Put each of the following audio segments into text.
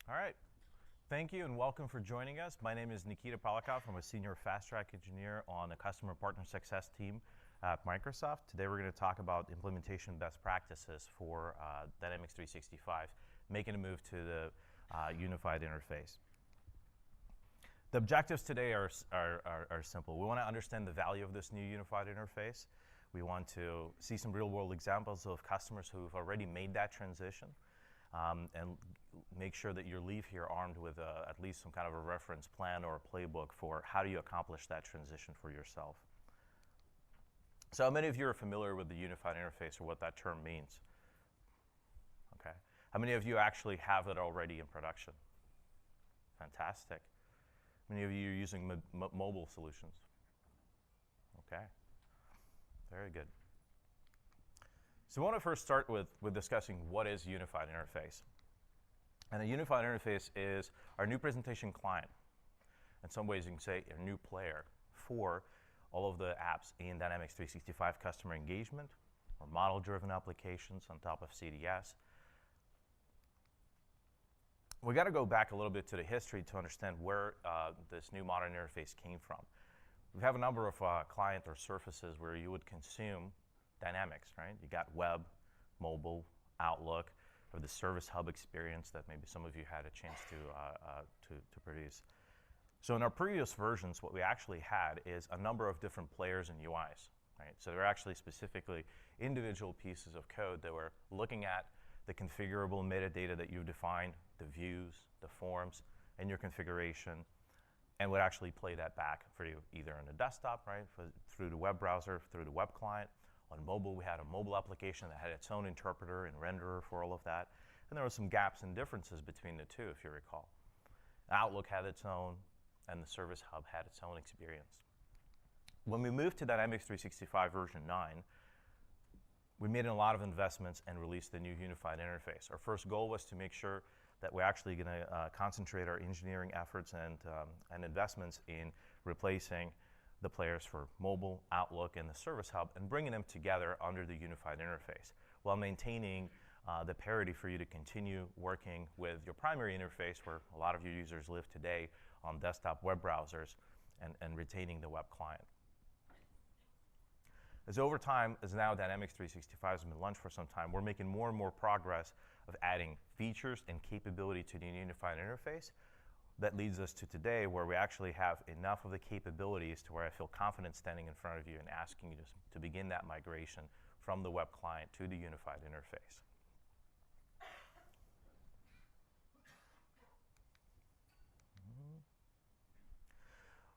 All right. Thank you and welcome for joining us. My name is Nikita Polikov. I'm a senior fast track engineer on the customer partner success team at Microsoft. Today we're going to talk about implementation best practices for Dynamics 365, making a move to the unified interface. The objectives today are simple. We want to understand the value of this new unified interface. We want to see some real-world examples of customers who've already made that transition. And make sure that you leave here armed with at least some kind of a reference plan or a playbook for how do you accomplish that transition for yourself. So how many of you are familiar with the unified interface or what that term means? Okay. How many of you actually have it already in production? Fantastic. How many of you are using mobile solutions? Okay. Very good. So I want to first start with discussing what is unified interface. And a unified interface is our new presentation client. In some ways, you can say a new player for all of the apps in Dynamics 365 customer engagement or model-driven applications on top of CDS. We got to go back a little bit to the history to understand where this new modern interface came from. We have a number of client or surfaces where you would consume Dynamics, right? You got web, mobile, Outlook, or the Service Hub experience that maybe some of you had a chance to produce. So in our previous versions, what we actually had is a number of different players and UIs, right? So they're actually specifically individual pieces of code that were looking at the configurable metadata that you've defined, the views, the forms, and your configuration, and would actually play that back for you either on the desktop, right, through the web browser, through the web client. On mobile, we had a mobile application that had its own interpreter and renderer for all of that. And there were some gaps and differences between the two, if you recall. Outlook had its own, and the Service Hub had its own experience. When we moved to Dynamics 365 version 9, we made a lot of investments and released the new unified interface. Our first goal was to make sure that we're actually going to concentrate our engineering efforts and investments in replacing the players for mobile, Outlook, and the Service Hub, and bringing them together under the unified interface while maintaining the parity for you to continue working with your primary interface, where a lot of your users live today on desktop web browsers, and retaining the web client. As over time, as now Dynamics 365 has been launched for some time, we're making more and more progress of adding features and capability to the unified interface. That leads us to today, where we actually have enough of the capabilities to where I feel confident standing in front of you and asking you to begin that migration from the web client to the unified interface.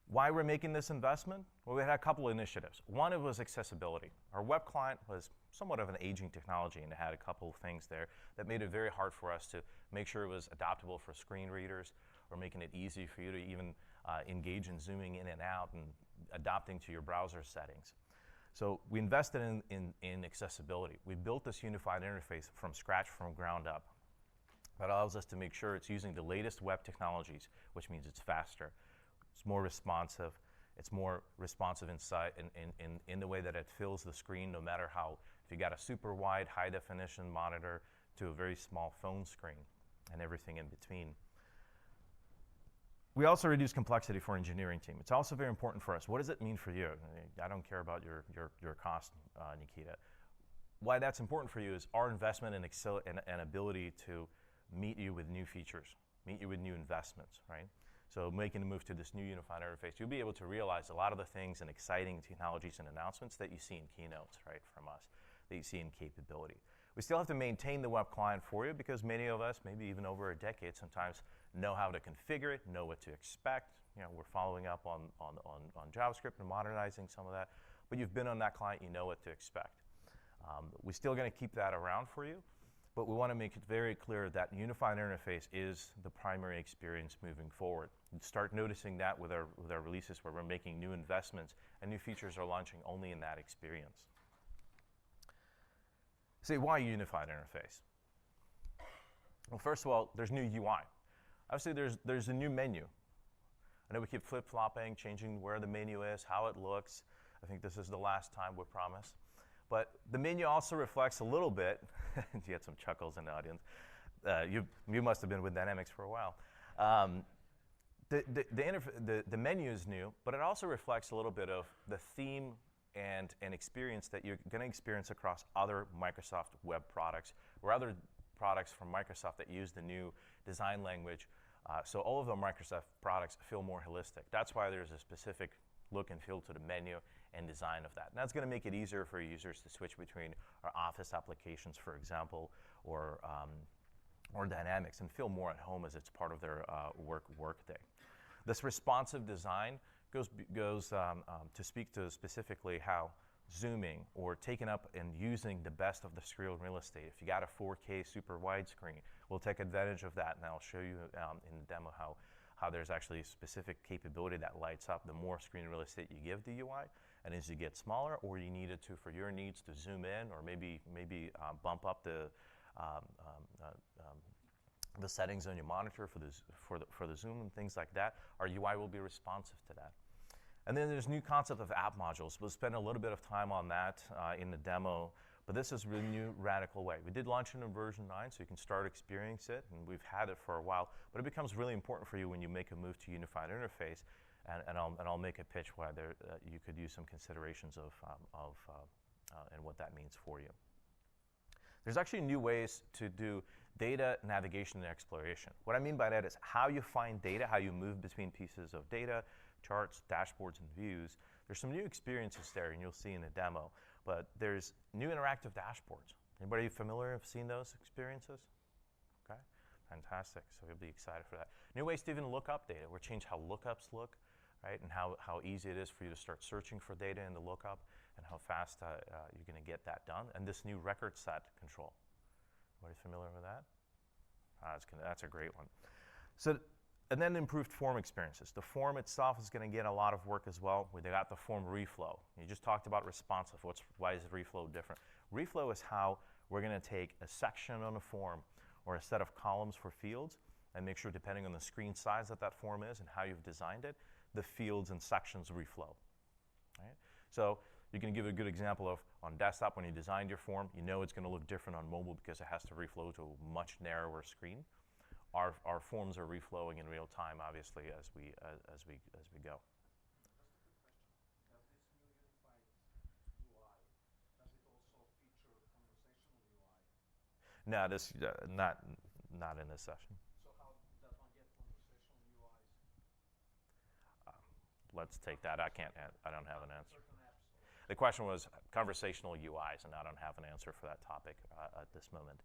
Why we're making this investment? Well, we had a couple of initiatives. One, it was accessibility. Our web client was somewhat of an aging technology, and it had a couple of things there that made it very hard for us to make sure it was adaptable for screen readers, or making it easy for you to even engage in zooming in and out and adapting to your browser settings. So we invested in accessibility. We built this unified interface from scratch, from ground up. That allows us to make sure it's using the latest web technologies, which means it's faster, it's more responsive, it's more responsive inside in the way that it fills the screen, no matter how, if you got a super wide, high definition monitor to a very small phone screen and everything in between. We also reduce complexity for engineering team. It's also very important for us. What does it mean for you? I don't care about your cost, Nikita. Why that's important for you is our investment and ability to meet you with new features, meet you with new investments, right? So making the move to this new unified interface, you'll be able to realize a lot of the things and exciting technologies and announcements that you see in keynotes, right, from us, that you see in capability. We still have to maintain the web client for you because many of us, maybe even over a decade, sometimes know how to configure it, know what to expect. You know, we're following up on JavaScript and modernizing some of that. But you've been on that client, you know what to expect. We're still going to keep that around for you, but we want to make it very clear that unified interface is the primary experience moving forward. You start noticing that with our releases, where we're making new investments and new features are launching only in that experience. Say, why unified interface? Well, first of all, there's new UI. Obviously, there's a new menu. I know we keep flip-flopping, changing where the menu is, how it looks. I think this is the last time, we promise. But the menu also reflects a little bit, you had some chuckles in the audience, you must have been with Dynamics for a while. The menu is new, but it also reflects a little bit of the theme and experience that you're going to experience across other Microsoft web products or other products from Microsoft that use the new design language. So all of the Microsoft products feel more holistic. That's why there's a specific look and feel to the menu and design of that. And that's going to make it easier for users to switch between our Office applications, for example, or Dynamics, and feel more at home as it's part of their workday. This responsive design goes to speak to specifically how zooming or taking up and using the best of the screen real estate. If you got a 4K super wide screen, we'll take advantage of that, and I'll show you in the demo how there's actually a specific capability that lights up the more screen real estate you give the UI. And as you get smaller, or you need it to, for your needs, to zoom in, or maybe bump up the settings on your monitor for the zoom and things like that, our UI will be responsive to that. And then there's new concept of app modules. We'll spend a little bit of time on that in the demo, but this is a really new, radical way. We did launch it in version 9, so you can start experiencing it, and we've had it for a while, but it becomes really important for you when you make a move to unified interface, and I'll make a pitch why you could use some considerations of and what that means for you. There's actually new ways to do data navigation and exploration. What I mean by that is how you find data, how you move between pieces of data, charts, dashboards, and views. There's some new experiences there, and you'll see in the demo. But there's new interactive dashboards. Anybody familiar with seeing those experiences? Okay, fantastic. So you'll be excited for that. New ways to even look up data. We'll change how lookups look, right, and how easy it is for you to start searching for data in the lookup, and how fast you're going to get that done. And this new record set control. Anybody familiar with that? That's a great one. So, and then improved form experiences. The form itself is going to get a lot of work as well. We got the form reflow. You just talked about responsive. Why is reflow different? Reflow is how we're going to take a section on a form or a set of columns for fields and make sure, depending on the screen size that form is and how you've designed it, the fields and sections reflow. Right? So you can give a good example of on desktop when you designed your form, you know it's going to look different on mobile because it has to reflow to a much narrower screen. Our forms are reflowing in real time, obviously, as we go. Just a quick question. Does this new unified UI, does it also feature conversational UI? No, this not in this session. So how does one get conversational UIs? Let's take that. I don't have an answer. The question was conversational UIs, and I don't have an answer for that topic at this moment.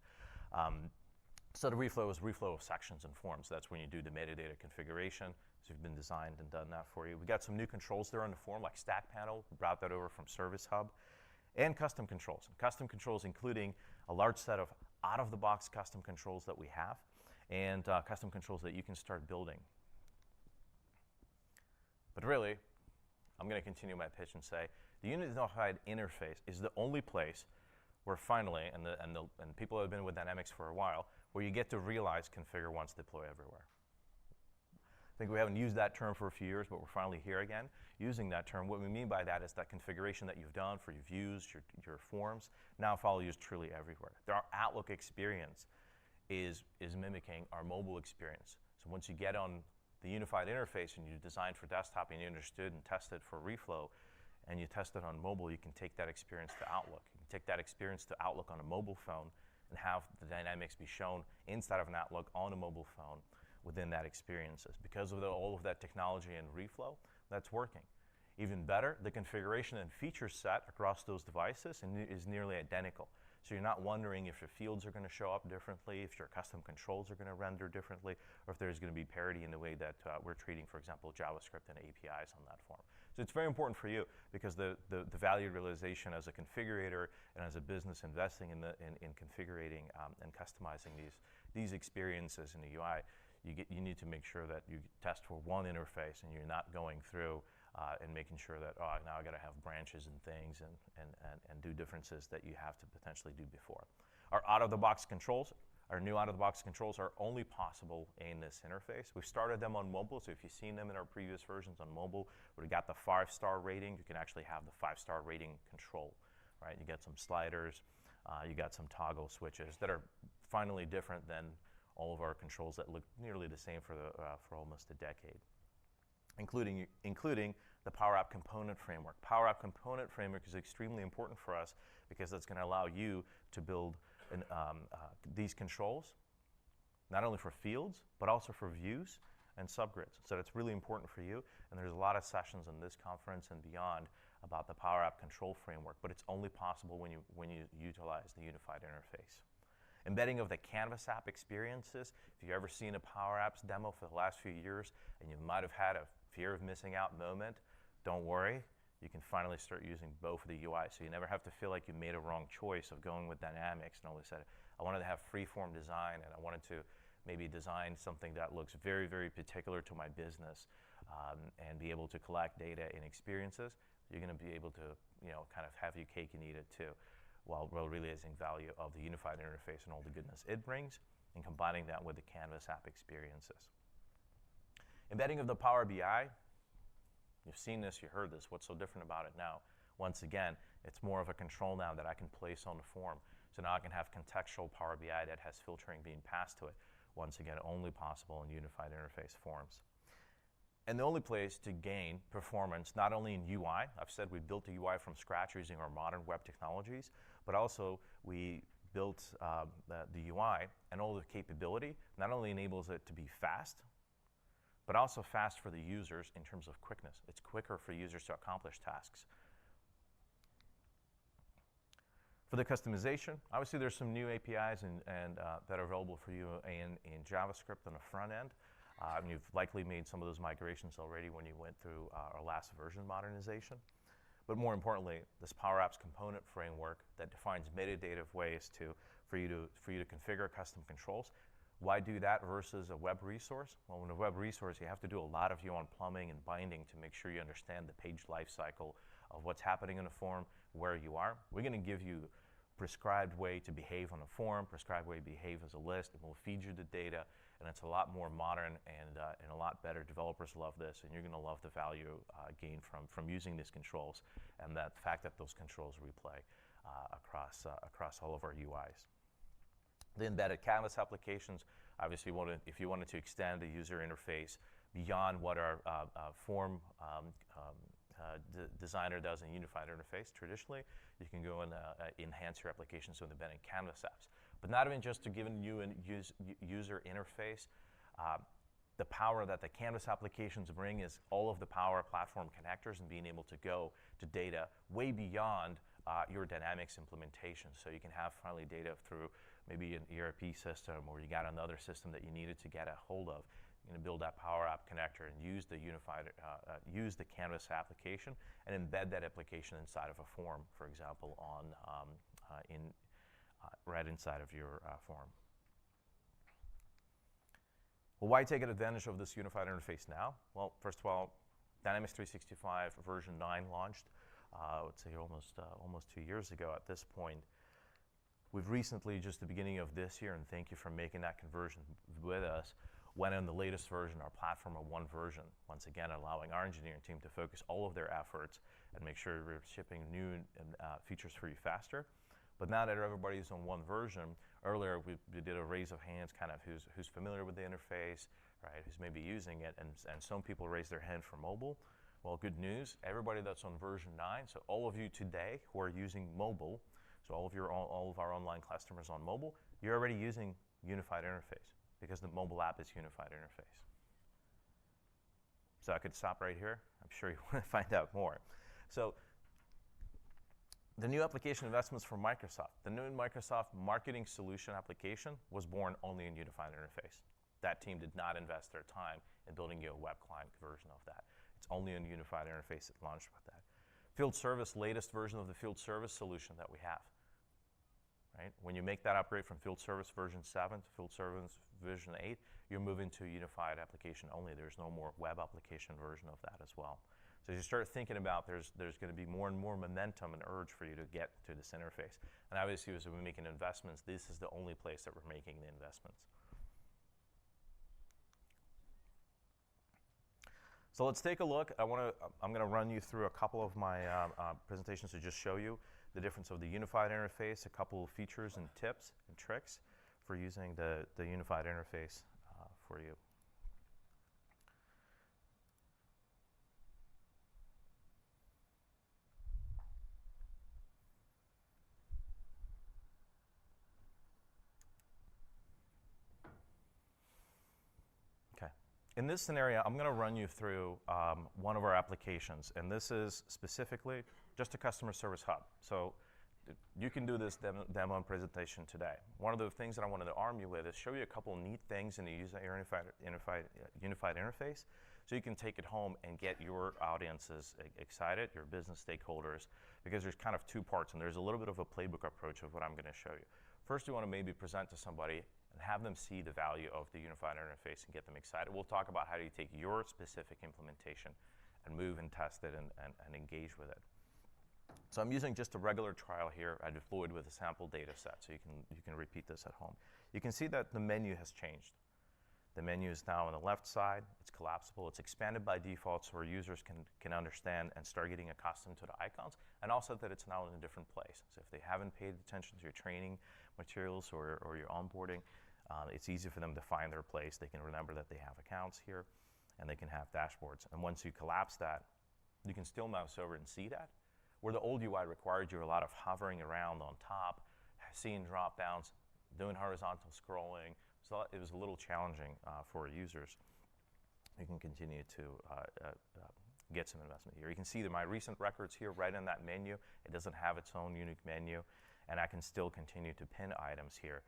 So the reflow is reflow of sections and forms. That's when you do the metadata configuration. So you've been designed and done that for you. We got some new controls there on the form, like Stack Panel. We brought that over from Service Hub. And custom controls. Custom controls including a large set of out-of-the-box custom controls that we have, and custom controls that you can start building. But really, I'm going to continue my pitch and say, the unified interface is the only place where finally, and people have been with Dynamics for a while, where you get to realize configure once, deploy everywhere. I think we haven't used that term for a few years, but we're finally here again using that term. What we mean by that is that configuration that you've done for your views, your forms, now follow used truly everywhere. Our Outlook experience is mimicking our mobile experience. So once you get on the unified interface and you designed for desktop and you understood and tested for reflow, and you test it on mobile, you can take that experience to Outlook. You can take that experience to Outlook on a mobile phone and have the dynamics be shown inside of an Outlook on a mobile phone within that experiences. Because of all of that technology and reflow, that's working. Even better, the configuration and feature set across those devices is nearly identical. So you're not wondering if your fields are going to show up differently, if your custom controls are going to render differently, or if there's going to be parity in the way that we're treating, for example, JavaScript and APIs on that form. So it's very important for you because the value realization as a configurator and as a business investing in configuring and customizing these experiences in the UI, you need to make sure that you test for one interface and you're not going through and making sure that, now I got to have branches and things and do differences that you have to potentially do before. Our out-of-the-box controls, our new out-of-the-box controls are only possible in this interface. We've started them on mobile, so if you've seen them in our previous versions on mobile, where we got the 5-star rating, you can actually have the 5-star rating control, right? You get some sliders, you got some toggle switches that are finally different than all of our controls that look nearly the same for almost a decade, including the PowerApp component framework. PowerApp component framework is extremely important for us because that's going to allow you to build these controls, not only for fields, but also for views and subgrids. So it's really important for you, and there's a lot of sessions in this conference and beyond about the PowerApp control framework, but it's only possible when you utilize the unified interface. Embedding of the Canvas app experiences. If you've ever seen a PowerApps demo for the last few years and you might have had a fear of missing out moment, don't worry. You can finally start using both of the UI, so you never have to feel like you made a wrong choice of going with Dynamics and only said, I wanted to have free-form design and I wanted to maybe design something that looks very, very particular to my business and be able to collect data and experiences. You're going to be able to, kind of have your cake and eat it too, while realizing value of the unified interface and all the goodness it brings, and combining that with the Canvas app experiences. Embedding of the Power BI. You've seen this, you heard this. What's so different about it now? Once again, it's more of a control now that I can place on the form. So now I can have contextual Power BI that has filtering being passed to it. Once again, only possible in unified interface forms. And the only place to gain performance, not only in UI, I've said we built the UI from scratch using our modern web technologies, but also we built the UI and all the capability not only enables it to be fast, but also fast for the users in terms of quickness. It's quicker for users to accomplish tasks. For the customization, obviously there's some new APIs that are available for you in JavaScript on the front end. You've likely made some of those migrations already when you went through our last version modernization. But more importantly, this PowerApps component framework that defines metadata ways for you to configure custom controls. Why do that versus a web resource? Well, in a web resource, you have to do a lot of plumbing and binding to make sure you understand the page lifecycle of what's happening in a form, where you are. We're going to give you prescribed way to behave on a form, prescribed way to behave as a list, and we'll feed you the data, and it's a lot more modern and a lot better. Developers love this, and you're going to love the value gained from using these controls, and that fact that those controls replay across all of our UIs. The embedded Canvas applications, obviously, if you wanted to extend the user interface beyond what our form designer does in unified interface traditionally, you can go and enhance your applications with embedded Canvas apps. But not even just to give you a user interface. The power that the Canvas applications bring is all of the Power Platform connectors and being able to go to data way beyond your Dynamics implementation. So you can have finally data through maybe an ERP system, or you got another system that you needed to get a hold of. You're going to build that Power App connector and use the Canvas application and embed that application inside of a form, for example, right inside of your form. Well, why take advantage of this unified interface now? Well, first of all, Dynamics 365 version 9 launched, I would say almost 2 years ago at this point. We've recently, just the beginning of this year, and thank you for making that conversion with us, went on the latest version, our platform of one version, once again allowing our engineering team to focus all of their efforts and make sure we're shipping new features for you faster. But now that everybody's on one version, earlier we did a raise of hands, kind of who's familiar with the interface, right? Who's maybe using it, and some people raised their hand for mobile. Well, good news, everybody that's on version 9, so all of you today who are using mobile, so all of our online customers on mobile, you're already using unified interface because the mobile app is unified interface. So I could stop right here. I'm sure you want to find out more. So the new application investments from Microsoft. The new Microsoft Marketing Solution application was born only in unified interface. That team did not invest their time in building you a web client version of that. It's only in unified interface it launched with that. Field service, latest version of the field service solution that we have. Right? When you make that upgrade from field service version 7 to field service version 8, you're moving to unified application only. There's no more web application version of that as well. So as you start thinking about, there's going to be more and more momentum and urge for you to get to this interface. And obviously, as we're making investments, this is the only place that we're making the investments. So let's take a look. I'm going to run you through a couple of my presentations to just show you the difference of the unified interface, a couple of features and tips and tricks, for using the unified interface for you. In this scenario, I'm going to run you through one of our applications, and this is specifically just a customer service hub. So you can do this demo and presentation today. One of the things that I wanted to arm you with is show you a couple of neat things in the user unified interface, so you can take it home and get your audiences excited, your business stakeholders, because there's kind of two parts, and there's a little bit of a playbook approach of what I'm going to show you. First, you want to maybe present to somebody and have them see the value of the unified interface and get them excited. We'll talk about how do you take your specific implementation and move and test it and engage with it. So I'm using just a regular trial here. I deployed with a sample data set, so you can repeat this at home. You can see that the menu has changed. The menu is now on the left side. It's collapsible. It's expanded by default so our users can understand and start getting accustomed to the icons, and also that it's now in a different place. So if they haven't paid attention to your training materials or your onboarding, it's easy for them to find their place. They can remember that they have accounts here, and they can have dashboards. And once you collapse that, you can still mouse over and see that. Where the old UI required you a lot of hovering around on top, seeing drop-downs, doing horizontal scrolling, so it was a little challenging for users. You can continue to get some investment here. You can see that my recent records here right in that menu. It doesn't have its own unique menu, and I can still continue to pin items here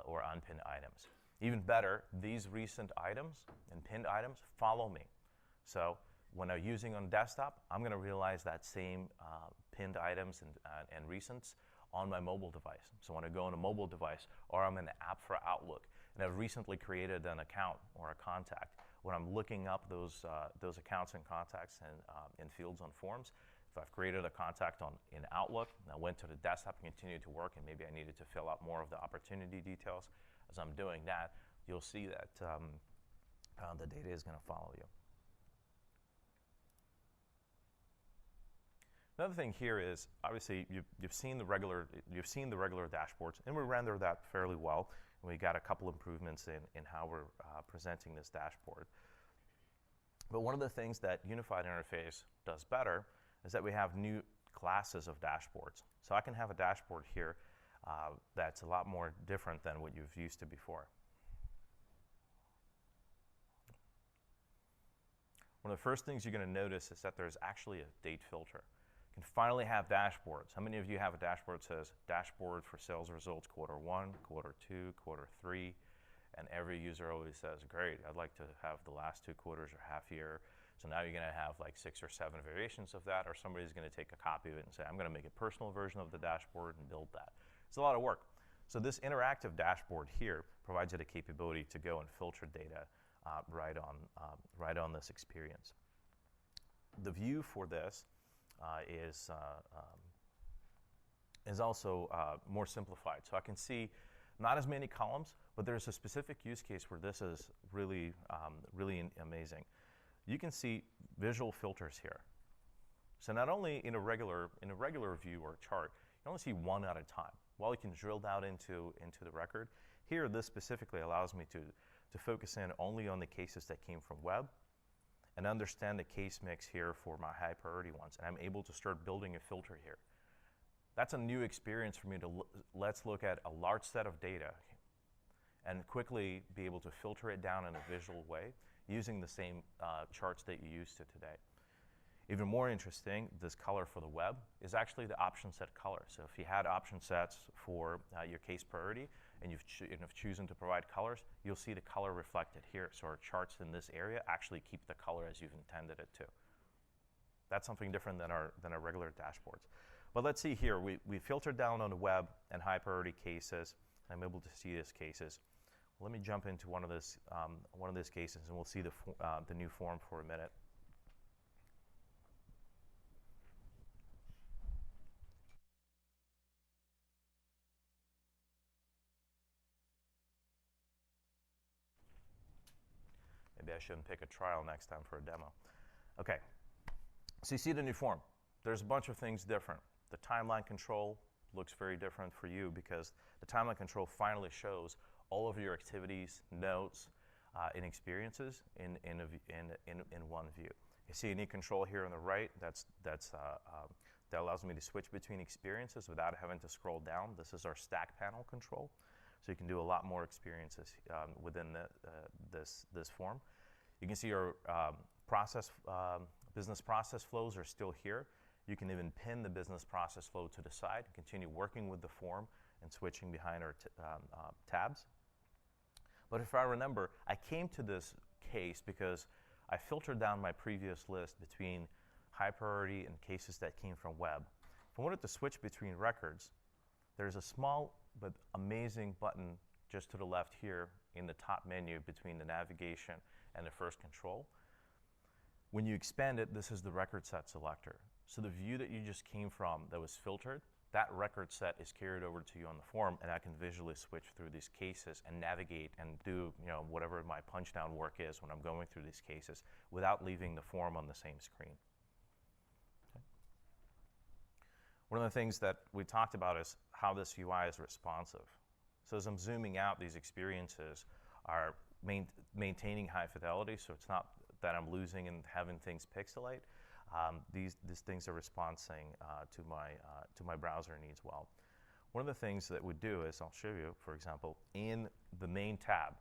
or unpin items. Even better, these recent items and pinned items follow me. So when I'm using on desktop, I'm going to realize that same pinned items and recents on my mobile device. So when I go on a mobile device, or I'm in the app for Outlook, and I've recently created an account or a contact, when I'm looking up those accounts and contacts in fields on forms, if I've created a contact in Outlook, and I went to the desktop and continued to work, and maybe I needed to fill out more of the opportunity details, as I'm doing that, you'll see that the data is going to follow you. Another thing here is, obviously, you've seen the regular dashboards, and we render that fairly well. And we got a couple improvements in how we're presenting this dashboard. But one of the things that Unified Interface does better is that we have new classes of dashboards. So I can have a dashboard here that's a lot more different than what you've used to before. One of the first things you're going to notice is that there's actually a date filter. You can finally have dashboards. How many of you have a dashboard that says dashboard for sales results Q1, Q2, Q3, and every user always says, great, I'd like to have the last 2 quarters or half year. So now you're going to have like 6 or 7 variations of that, or somebody's going to take a copy of it and say, I'm going to make a personal version of the dashboard and build that. It's a lot of work. So this interactive dashboard here provides you the capability to go and filter data right on this experience. The view for this is also more simplified. So I can see not as many columns, but there's a specific use case where this is really amazing. You can see visual filters here. So not only in a regular view or chart, you only see one at a time. While you can drill down into the record, here this specifically allows me to focus in only on the cases that came from web and understand the case mix here for my high priority ones. And I'm able to start building a filter here. That's a new experience for me to let's look at a large set of data and quickly be able to filter it down in a visual way using the same charts that you used to today. Even more interesting, this color for the web is actually the option set color. So if you had option sets for your case priority and you've chosen to provide colors, you'll see the color reflected here. So our charts in this area actually keep the color as you've intended it to. That's something different than our regular dashboards. But let's see here, we filtered down on the web and high priority cases. I'm able to see these cases. Let me jump into one of these cases, and we'll see the new form for a minute. Maybe I shouldn't pick a trial next time for a demo. Okay, so you see the new form. There's a bunch of things different. The timeline control looks very different for you because the timeline control finally shows all of your activities, notes, and experiences in one view. You see a new control here on the right. That allows me to switch between experiences without having to scroll down. This is our stack panel control. So you can do a lot more experiences within this form. You can see our business process flows are still here. You can even pin the business process flow to the side and continue working with the form and switching behind our tabs. But if I remember, I came to this case because I filtered down my previous list between high priority and cases that came from web. If I wanted to switch between records, there's a small but amazing button just to the left here in the top menu between the navigation and the first control. When you expand it, this is the record set selector. So the view that you just came from that was filtered, that record set is carried over to you on the form, and I can visually switch through these cases and navigate and do whatever my punch down work is when I'm going through these cases without leaving the form on the same screen. Okay. One of the things that we talked about is how this UI is responsive. So as I'm zooming out, these experiences are maintaining high fidelity, so it's not that I'm losing and having things pixelate. These things are responding to my browser needs well. One of the things that we do is, I'll show you, for example, in the main tab,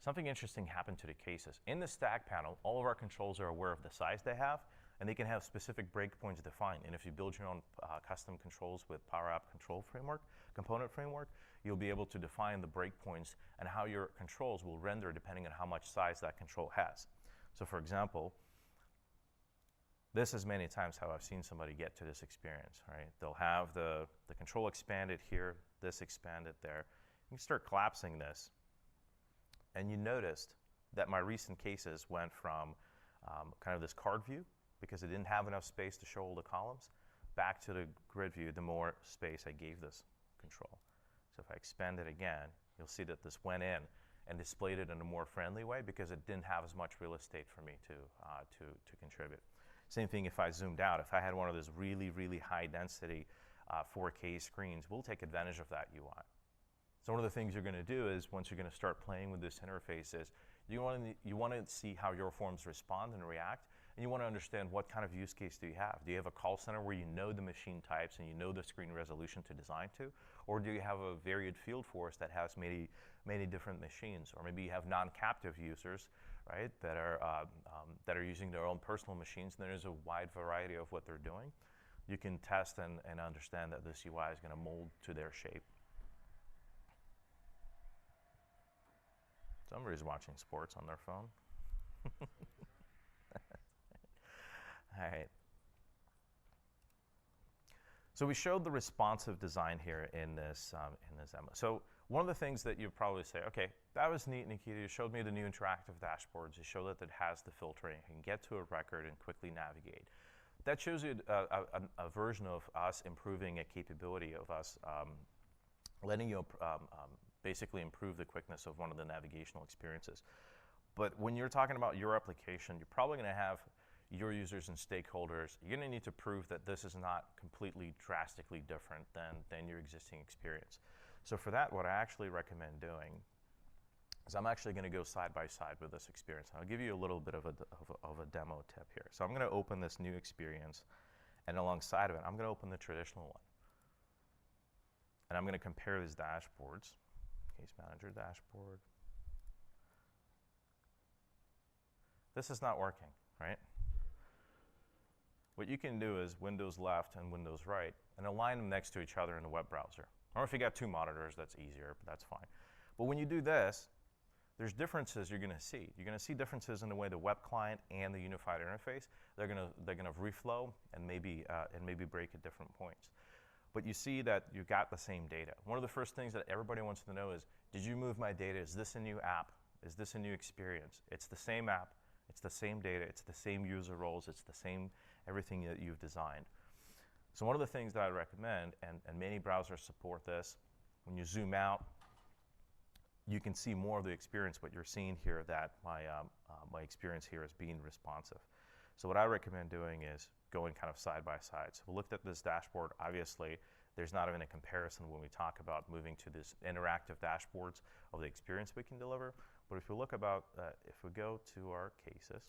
something interesting happened to the cases. In the stack panel, all of our controls are aware of the size they have, and they can have specific breakpoints defined. And if you build your own custom controls with PowerApp control framework, component framework, you'll be able to define the breakpoints and how your controls will render depending on how much size that control has. So for example, this is many times how I've seen somebody get to this experience, right? They'll have the control expanded here, this expanded there. You start collapsing this, and you noticed that my recent cases went from kind of this card view, because it didn't have enough space to show all the columns, back to the grid view the more space I gave this control. So if I expand it again, you'll see that this went in and displayed it in a more friendly way because it didn't have as much real estate for me to contribute. Same thing if I zoomed out. If I had one of those really, really high density 4K screens, we'll take advantage of that UI. So one of the things you're going to do is, once you're going to start playing with this interface, is you want to see how your forms respond and react, and you want to understand what kind of use case do you have. Do you have a call center where you know the machine types and you know the screen resolution to design to? Or do you have a varied field force that has many different machines? Or maybe you have non-captive users, right, that are using their own personal machines, and there's a wide variety of what they're doing. You can test and understand that this UI is going to mold to their shape. Somebody's watching sports on their phone. All right. So we showed the responsive design here in this demo. So one of the things that you probably say, okay, that was neat, Nikita. You showed me the new interactive dashboards. You showed that it has the filtering. You can get to a record and quickly navigate. That shows you a version of us improving a capability of us letting you basically improve the quickness of one of the navigational experiences. But when you're talking about your application, you're probably going to have your users and stakeholders. You're going to need to prove that this is not completely drastically different than your existing experience. So for that, what I actually recommend doing is I'm actually going to go side by side with this experience. I'll give you a little bit of a demo tip here. So I'm going to open this new experience, and alongside of it, I'm going to open the traditional one. And I'm going to compare these dashboards. Case manager dashboard. This is not working, right? What you can do is Windows left and Windows right and align them next to each other in the web browser. Or if you got two monitors, that's easier, but that's fine. But when you do this, there's differences you're going to see. You're going to see differences in the way the web client and the unified interface, they're going to reflow and maybe break at different points. But you see that you got the same data. One of the first things that everybody wants to know is, did you move my data? Is this a new app? Is this a new experience? It's the same app. It's the same data. It's the same user roles. It's the same everything that you've designed. So one of the things that I recommend, and many browsers support this, when you zoom out, you can see more of the experience. What you're seeing here, that my experience here is being responsive. So what I recommend doing is going kind of side by side. So we looked at this dashboard. Obviously, there's not even a comparison when we talk about moving to this interactive dashboards of the experience we can deliver. But if we look about, if we go to our cases,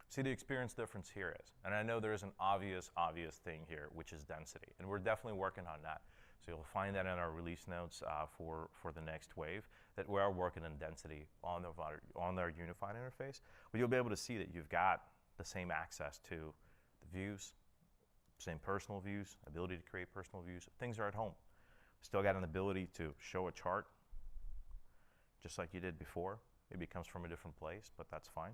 see the experience difference here is. And I know there is an obvious thing here, which is density. And we're definitely working on that. So you'll find that in our release notes for the next wave, that we are working on density on our unified interface. But you'll be able to see that you've got the same access to the views, same personal views, ability to create personal views. Things are at home. Still got an ability to show a chart, just like you did before. Maybe it comes from a different place, but that's fine.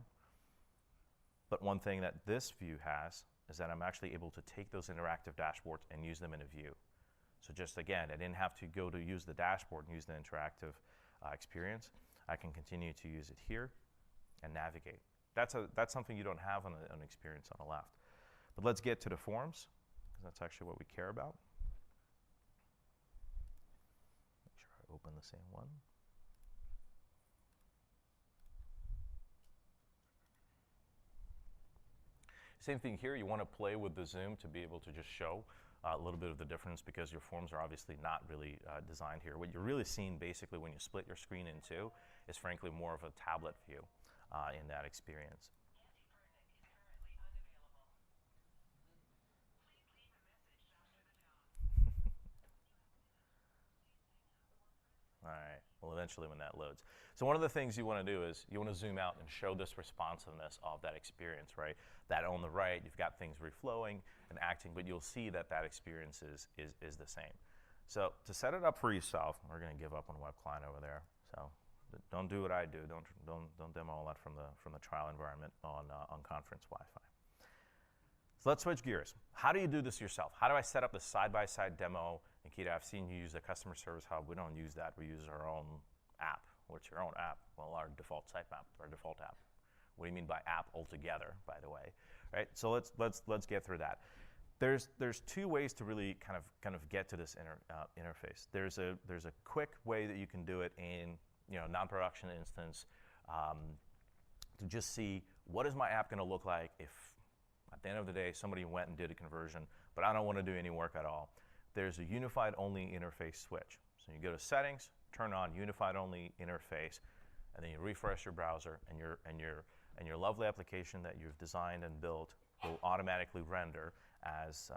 But one thing that this view has is that I'm actually able to take those interactive dashboards and use them in a view. So just again, I didn't have to go to use the dashboard and use the interactive experience. I can continue to use it here and navigate. That's something you don't have on an experience on the left. But let's get to the forms, because that's actually what we care about. Make sure I open the same one. Same thing here, you want to play with the zoom to be able to just show a little bit of the difference, because your forms are obviously not really designed here. What you're really seeing basically when you split your screen in two is frankly more of a tablet view in that experience. All right, well, eventually when that loads. So one of the things you want to do is you want to zoom out and show this responsiveness of that experience, right? That on the right, you've got things reflowing and acting, but you'll see that that experience is the same. So to set it up for yourself, we're going to give up on web client over there. So don't do what I do. Don't demo all that from the trial environment on conference Wi-Fi. So let's switch gears. How do you do this yourself? How do I set up the side-by-side demo? Nikita, I've seen you use the customer service hub. We don't use that. We use our own app. What's your own app? Well, our default sitemap, our default app. What do you mean by app altogether, by the way? Right? So let's get through that. There's two ways to really kind of get to this interface. There's a quick way that you can do it in non-production instance to just see what is my app going to look like if at the end of the day somebody went and did a conversion, but I don't want to do any work at all. There's a unified only interface switch. So you go to settings, turn on unified only interface, and then you refresh your browser, and your lovely application that you've designed and built will automatically render as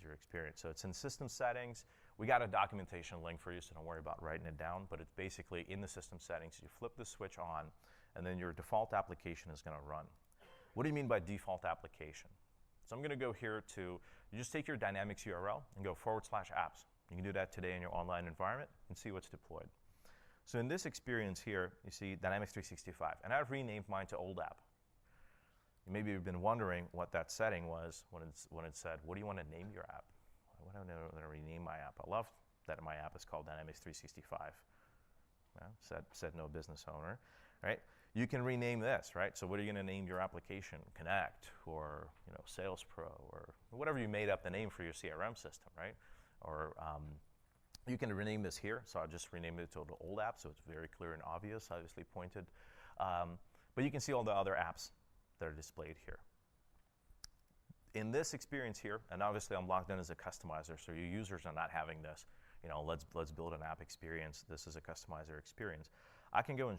your experience. So it's in system settings. We got a documentation link for you, so don't worry about writing it down, but it's basically in the system settings. You flip the switch on, and then your default application is going to run. What do you mean by default application? So I'm going to go here to, you just take your Dynamics URL and go /apps. You can do that today in your online environment and see what's deployed. So in this experience here, you see Dynamics 365, and I've renamed mine to old app. Maybe you've been wondering what that setting was when it said, what do you want to name your app? Why don't I want to rename my app? I love that my app is called Dynamics 365. Yeah, said no business owner, right? You can rename this, right? So what are you going to name your application? Connect, or Sales Pro, or whatever you made up the name for your CRM system, right? Or you can rename this here. So I'll just rename it to the old app, so it's very clear and obvious, obviously pointed. But you can see all the other apps that are displayed here. In this experience here, and obviously I'm logged in as a customizer, so your users are not having this, let's build an app experience. This is a customizer experience. I can go and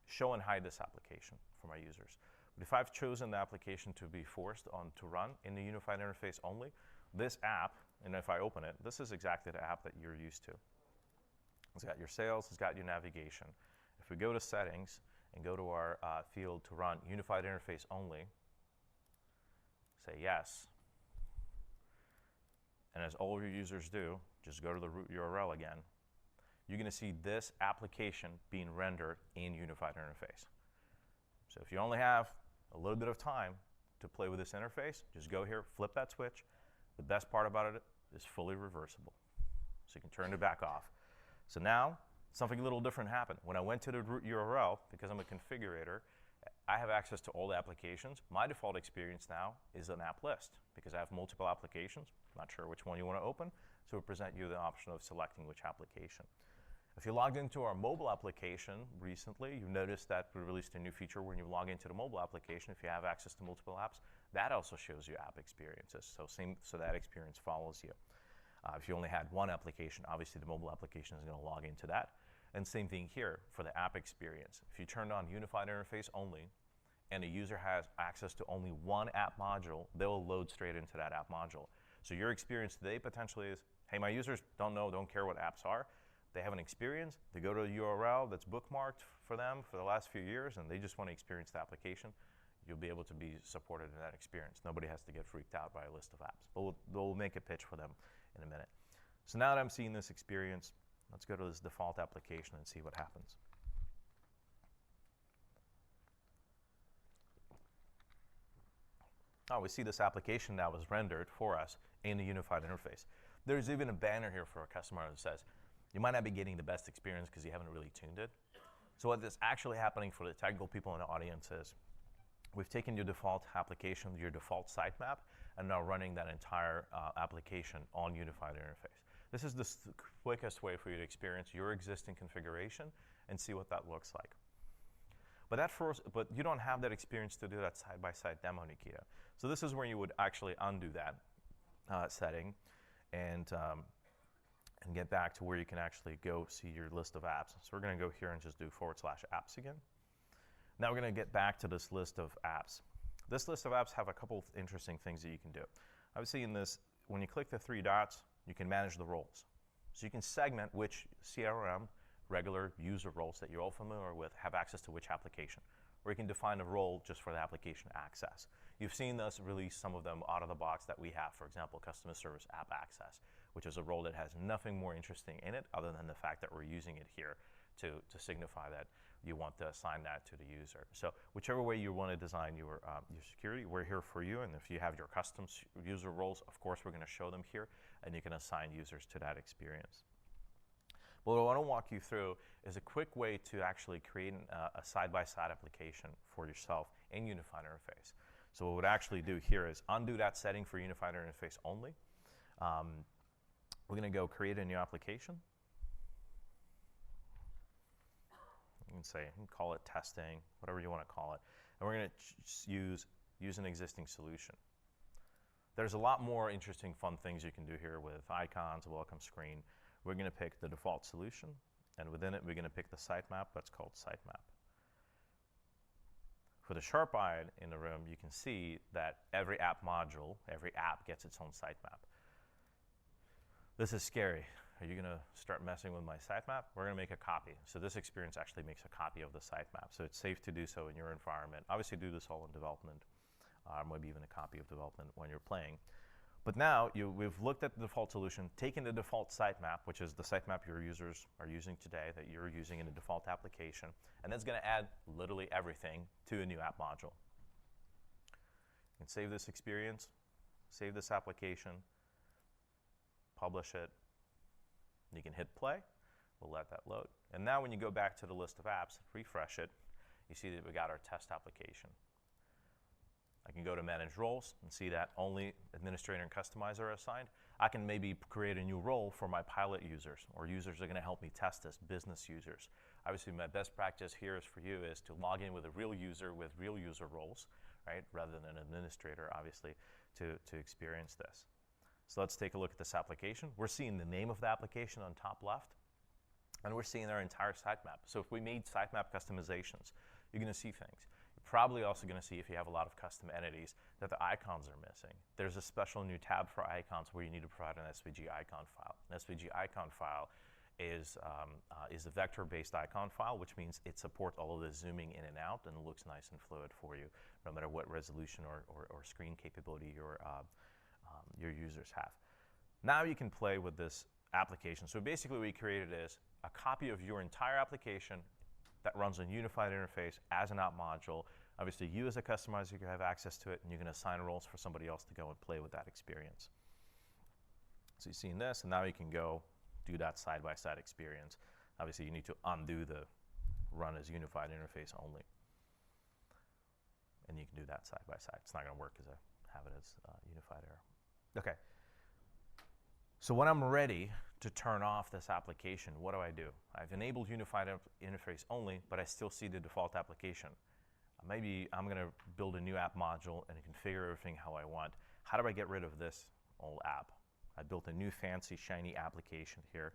show and hide this application for my users. But if I've chosen the application to be forced on to run in the unified interface only, this app, and if I open it, this is exactly the app that you're used to. It's got your sales, it's got your navigation. If we go to settings and go to our field to run unified interface only, say yes, and as all your users do, just go to the root URL again, you're going to see this application being rendered in unified interface. So if you only have a little bit of time to play with this interface, just go here, flip that switch. The best part about it is fully reversible. So you can turn it back off. So now, something a little different happened. When I went to the root URL, because I'm a configurator, I have access to all the applications. My default experience now is an app list, because I have multiple applications. Not sure which one you want to open, so it will present you the option of selecting which application. If you logged into our mobile application recently, you've noticed that we released a new feature when you log into the mobile application, if you have access to multiple apps, that also shows you app experiences. So that experience follows you. If you only had one application, obviously the mobile application is going to log into that. And same thing here for the app experience. If you turned on unified interface only, and a user has access to only one app module, they will load straight into that app module. So your experience today potentially is, hey, my users don't care what apps are. They have an experience, they go to a URL that's bookmarked for them for the last few years, and they just want to experience the application. You'll be able to be supported in that experience. Nobody has to get freaked out by a list of apps. But we'll make a pitch for them in a minute. So now that I'm seeing this experience, let's go to this default application and see what happens. Oh, we see this application that was rendered for us in the unified interface. There's even a banner here for a customer that says, you might not be getting the best experience because you haven't really tuned it. So what is actually happening for the technical people in the audience is, we've taken your default application, your default sitemap, and now running that entire application on unified interface. This is the quickest way for you to experience your existing configuration and see what that looks like. But you don't have that experience to do that side-by-side demo, Nikita. So this is where you would actually undo that setting and get back to where you can actually go see your list of apps. So we're going to go here and just do /apps again. Now we're going to get back to this list of apps. This list of apps have a couple of interesting things that you can do. Obviously in this, when you click the three dots, you can manage the roles. So you can segment which CRM, regular user roles that you're all familiar with, have access to which application. Or you can define a role just for the application access. You've seen us release some of them out of the box that we have. For example, customer service app access, which is a role that has nothing more interesting in it other than the fact that we're using it here to signify that you want to assign that to the user. So whichever way you want to design your security, we're here for you. And if you have your custom user roles, of course, we're going to show them here, and you can assign users to that experience. But what I want to walk you through is a quick way to actually create a side-by-side application for yourself in Unified Interface. So what we'd actually do here is undo that setting for Unified Interface only. We're going to go create a new application. You can call it testing, whatever you want to call it. And we're going to use an existing solution. There's a lot more interesting, fun things you can do here with icons, welcome screen. We're going to pick the default solution, and within it, we're going to pick the sitemap that's called sitemap. For the sharp-eyed in the room, you can see that every app module, every app gets its own sitemap. This is scary. Are you going to start messing with my sitemap? We're going to make a copy. So this experience actually makes a copy of the sitemap. So it's safe to do so in your environment. Obviously, do this all in development, maybe even a copy of development when you're playing. But now we've looked at the default solution, taken the default sitemap, which is the sitemap your users are using today, that you're using in the default application, and that's going to add literally everything to a new app module. You can save this experience, save this application, publish it. You can hit play. We'll let that load. And now when you go back to the list of apps, refresh it, you see that we got our test application. I can go to manage roles and see that only administrator and customizer are assigned. I can maybe create a new role for my pilot users, or users that are going to help me test this, business users. Obviously, my best practice here is for you is to log in with a real user with real user roles, right, rather than an administrator, obviously, to experience this. So let's take a look at this application. We're seeing the name of the application on top left, and we're seeing our entire sitemap. So if we made sitemap customizations, you're going to see things. You're probably also going to see, if you have a lot of custom entities, that the icons are missing. There's a special new tab for icons where you need to provide an SVG icon file. An SVG icon file is a vector-based icon file, which means it supports all of the zooming in and out, and it looks nice and fluid for you, no matter what resolution or screen capability your users have. Now you can play with this application. So basically what we created is a copy of your entire application that runs on unified interface as an app module. Obviously, you as a customizer, you can have access to it, and you can assign roles for somebody else to go and play with that experience. So you've seen this, and now you can go do that side-by-side experience. Obviously, you need to undo the run as unified interface only. And you can do that side-by-side. It's not going to work because I have it as unified error. Okay. So when I'm ready to turn off this application, what do? I've enabled unified interface only, but I still see the default application. Maybe I'm going to build a new app module and configure everything how I want. How do I get rid of this old app? I built a new fancy shiny application here.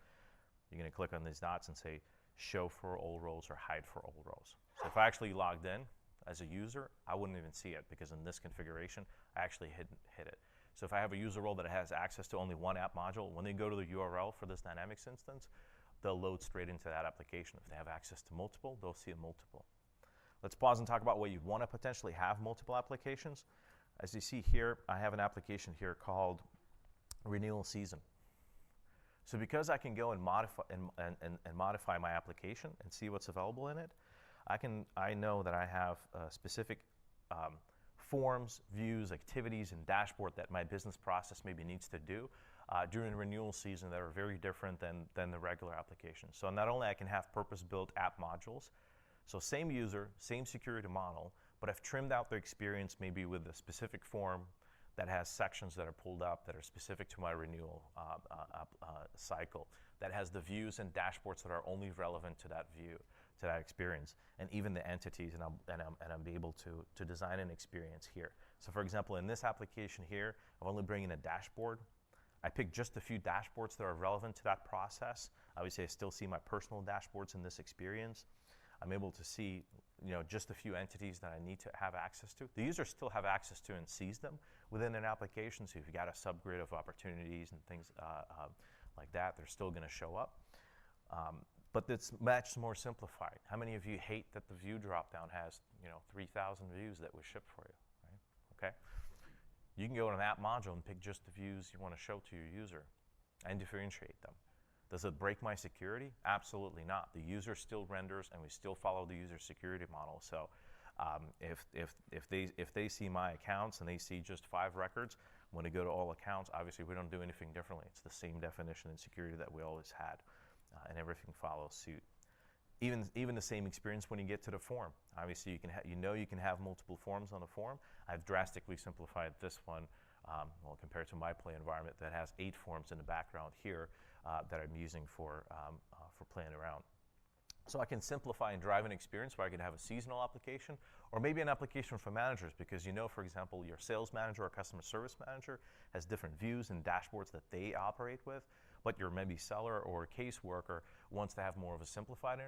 You're going to click on these dots and say show for all rows or hide for all rows. So if I actually logged in as a user, I wouldn't even see it because in this configuration, I actually hit it. So if I have a user role that has access to only one app module, when they go to the URL for this Dynamics instance, they'll load straight into that application. If they have access to multiple, they'll see a multiple. Let's pause and talk about where you'd want to potentially have multiple applications. As you see here, I have an application here called Renewal Season. So because I can go and modify my application and see what's available in it, I know that I have specific forms, views, activities, and dashboard that my business process maybe needs to do during renewal season that are very different than the regular application. So not only I can have purpose-built app modules, so same user, same security model, but I've trimmed out the experience maybe with a specific form that has sections that are pulled up that are specific to my renewal cycle, that has the views and dashboards that are only relevant to that view, to that experience, and even the entities, and I'm able to design an experience here. So for example, in this application here, I'm only bringing a dashboard. I picked just a few dashboards that are relevant to that process. Obviously, I still see my personal dashboards in this experience. I'm able to see, just a few entities that I need to have access to. The users still have access to and sees them within an application. So if you've got a subgrid of opportunities and things like that, they're still going to show up. But it's much more simplified. How many of you hate that the view dropdown has 3,000 views that was shipped for you? Right? Okay. You can go to an app module and pick just the views you want to show to your user and differentiate them. Does it break my security? Absolutely not. The user still renders, and we still follow the user security model. So if they see my accounts and they see just 5 records, when they go to all accounts, obviously we don't do anything differently. It's the same definition and security that we always had, and everything follows suit. Even the same experience when you get to the form. Obviously, you can have multiple forms on the form. I've drastically simplified this one, compared to my play environment that has 8 forms in the background here that I'm using for playing around. So I can simplify and drive an experience where I can have a seasonal application, or maybe an application for managers, because for example, your sales manager or customer service manager has different views and dashboards that they operate with, but your maybe seller or caseworker wants to have more of a simplified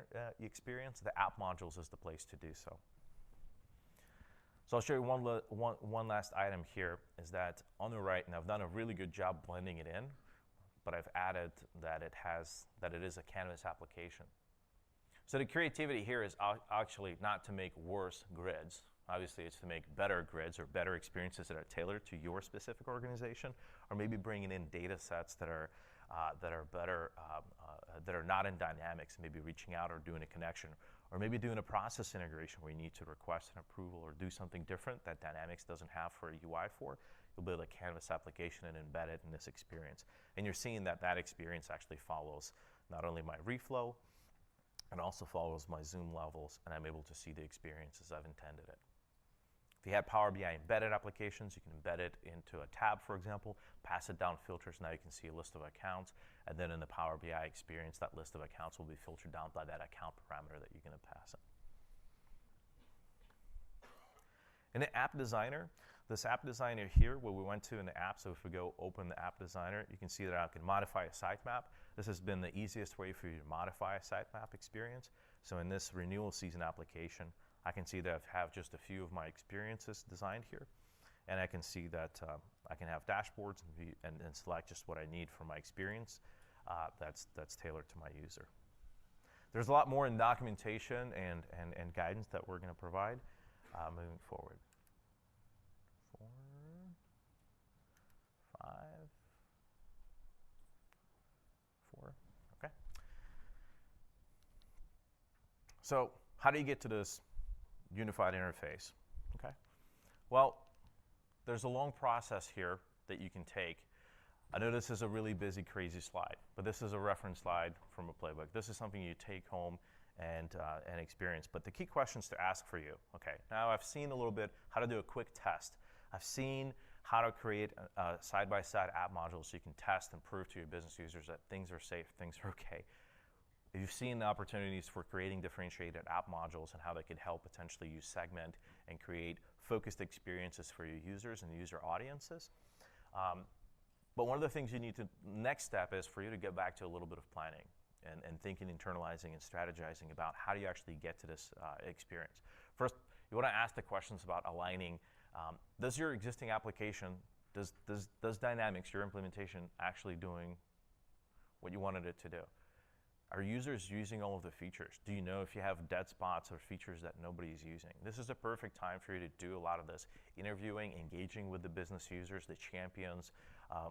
experience. The app modules is the place to do so. So I'll show you one last item here, is that on the right, and I've done a really good job blending it in, but I've added that it is a canvas application. So the creativity here is actually not to make worse grids. Obviously, it's to make better grids or better experiences that are tailored to your specific organization, or maybe bringing in data sets that are better, that are not in Dynamics, maybe reaching out or doing a connection, or maybe doing a process integration where you need to request an approval or do something different that Dynamics doesn't have for a UI for. You'll build a canvas application and embed it in this experience. And you're seeing that experience actually follows not only my reflow, and also follows my zoom levels, and I'm able to see the experience as I've intended it. If you had Power BI embedded applications, you can embed it into a tab, for example, pass it down filters. Now you can see a list of accounts, and then in the Power BI experience, that list of accounts will be filtered down by that account parameter that you're going to pass it. In the app designer, this app designer here, where we went to in the app, so if we go open the app designer, you can see that I can modify a sitemap. This has been the easiest way for you to modify a sitemap experience. So in this renewal season application, I can see that I have just a few of my experiences designed here. And I can see that I can have dashboards and select just what I need for my experience that's tailored to my user. There's a lot more in documentation and guidance that we're going to provide moving forward. 4, 5, 4, okay. So how do you get to this unified interface? Okay. Well, there's a long process here that you can take. I know this is a really busy, crazy slide, but this is a reference slide from a playbook. This is something you take home and experience. But the key questions to ask for you, okay, now I've seen a little bit how to do a quick test. I've seen how to create side-by-side app modules so you can test and prove to your business users that things are safe, things are okay. You've seen the opportunities for creating differentiated app modules and how they could help potentially you segment and create focused experiences for your users and user audiences. But one of the things you need to, next step is for you to get back to a little bit of planning and thinking, internalizing, and strategizing about how do you actually get to this experience. First, you want to ask the questions about aligning. Does your existing application, does Dynamics, your implementation, actually doing what you wanted it to do? Are users using all of the features? Do you know if you have dead spots or features that nobody's using? This is a perfect time for you to do a lot of this interviewing, engaging with the business users, the champions